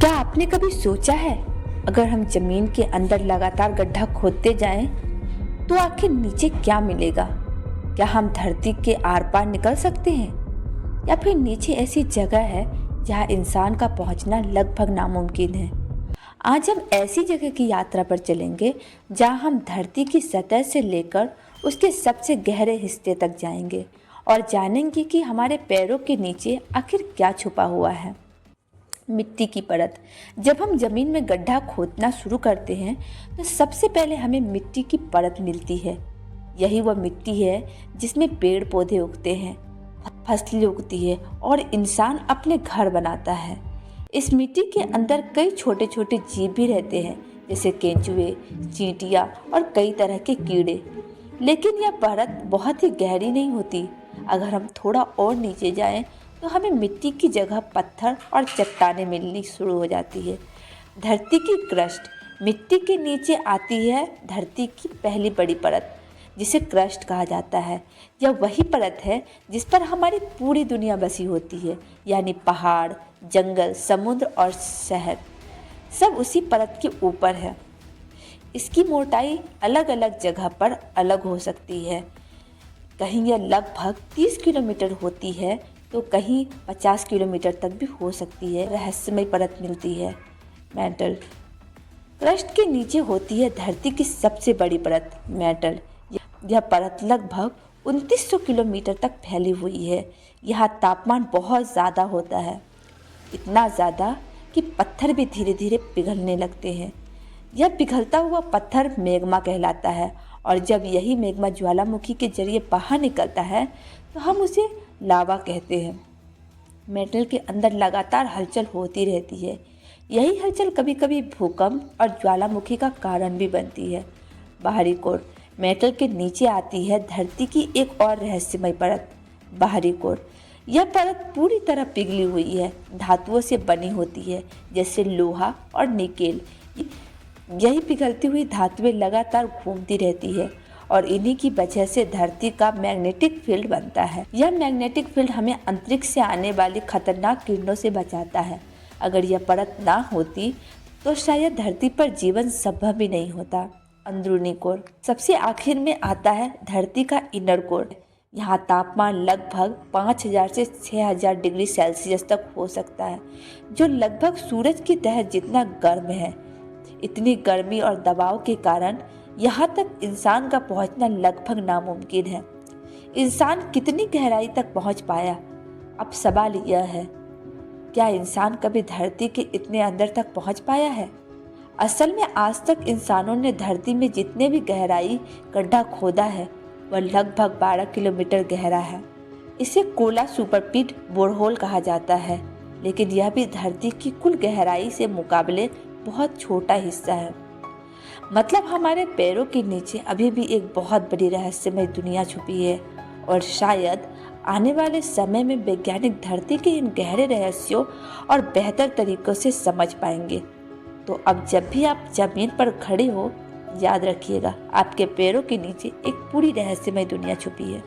क्या आपने कभी सोचा है, अगर हम जमीन के अंदर लगातार गड्ढा खोदते जाएं, तो आखिर नीचे क्या मिलेगा? क्या हम धरती के आर पार निकल सकते हैं, या फिर नीचे ऐसी जगह है जहां इंसान का पहुंचना लगभग नामुमकिन है? आज हम ऐसी जगह की यात्रा पर चलेंगे जहां हम धरती की सतह से लेकर उसके सबसे गहरे हिस्से तक जाएंगे और जानेंगे कि हमारे पैरों के नीचे आखिर क्या छुपा हुआ है। मिट्टी की परत। जब हम ज़मीन में गड्ढा खोदना शुरू करते हैं तो सबसे पहले हमें मिट्टी की परत मिलती है। यही वह मिट्टी है जिसमें पेड़ पौधे उगते हैं, फसलें उगती है और इंसान अपने घर बनाता है। इस मिट्टी के अंदर कई छोटे छोटे जीव भी रहते हैं, जैसे केंचुए, चींटियाँ और कई तरह के कीड़े। लेकिन यह परत बहुत ही गहरी नहीं होती। अगर हम थोड़ा और नीचे जाएं तो हमें मिट्टी की जगह पत्थर और चट्टानें मिलनी शुरू हो जाती है। धरती की क्रस्ट। मिट्टी के नीचे आती है धरती की पहली बड़ी परत, जिसे क्रस्ट कहा जाता है। यह वही परत है जिस पर हमारी पूरी दुनिया बसी होती है, यानी पहाड़, जंगल, समुद्र और शहर सब उसी परत के ऊपर है। इसकी मोटाई अलग अलग जगह पर अलग हो सकती है। कहीं यह लगभग 30 किलोमीटर होती है तो कहीं 50 किलोमीटर तक भी हो सकती है। रहस्यमय परत मिलती है मैंटल। क्रस्ट के नीचे होती है धरती की सबसे बड़ी परत, मैंटल। यह परत लगभग 2900 किलोमीटर तक फैली हुई है। यहाँ तापमान बहुत ज़्यादा होता है, इतना ज़्यादा कि पत्थर भी धीरे धीरे पिघलने लगते हैं। यह पिघलता हुआ पत्थर मैग्मा कहलाता है, और जब यही मैग्मा ज्वालामुखी के जरिए बाहर निकलता है तो हम उसे लावा कहते हैं। मेटल के अंदर लगातार हलचल होती रहती है। यही हलचल कभी कभी भूकंप और ज्वालामुखी का कारण भी बनती है। बाहरी कोर। मेटल के नीचे आती है धरती की एक और रहस्यमय परत, बाहरी कोर। यह परत पूरी तरह पिघली हुई है, धातुओं से बनी होती है, जैसे लोहा और निकेल। यही पिघलती हुई धातुएं लगातार घूमती रहती है और इन्हीं की वजह से धरती का मैग्नेटिक फील्ड बनता है। यह मैग्नेटिक फील्ड हमें अंतरिक्ष से आने वाली खतरनाक किरणों से बचाता है। अगर यह परत ना होती तो शायद धरती पर जीवन संभव भी नहीं होता। अंदरूनी कोर। सबसे आखिर में आता है धरती का इनर कोर। यहाँ तापमान लगभग 5000 से 6000 डिग्री सेल्सियस तक हो सकता है, जो लगभग सूरज की तह जितना गर्म है। इतनी गर्मी और दबाव के कारण यहाँ तक इंसान का पहुँचना लगभग नामुमकिन है। इंसान कितनी गहराई तक पहुँच पाया? अब सवाल यह है, क्या इंसान कभी धरती के इतने अंदर तक पहुँच पाया है? असल में आज तक इंसानों ने धरती में जितने भी गहराई गड्ढा खोदा है वह लगभग 12 किलोमीटर गहरा है। इसे कोला सुपरपिट बोरहोल कहा जाता है, लेकिन यह भी धरती की कुल गहराई से मुकाबले बहुत छोटा हिस्सा है। मतलब हमारे पैरों के नीचे अभी भी एक बहुत बड़ी रहस्यमय दुनिया छुपी है, और शायद आने वाले समय में वैज्ञानिक धरती के इन गहरे रहस्यों और बेहतर तरीकों से समझ पाएंगे। तो अब जब भी आप जमीन पर खड़े हो, याद रखिएगा आपके पैरों के नीचे एक पूरी रहस्यमय दुनिया छुपी है।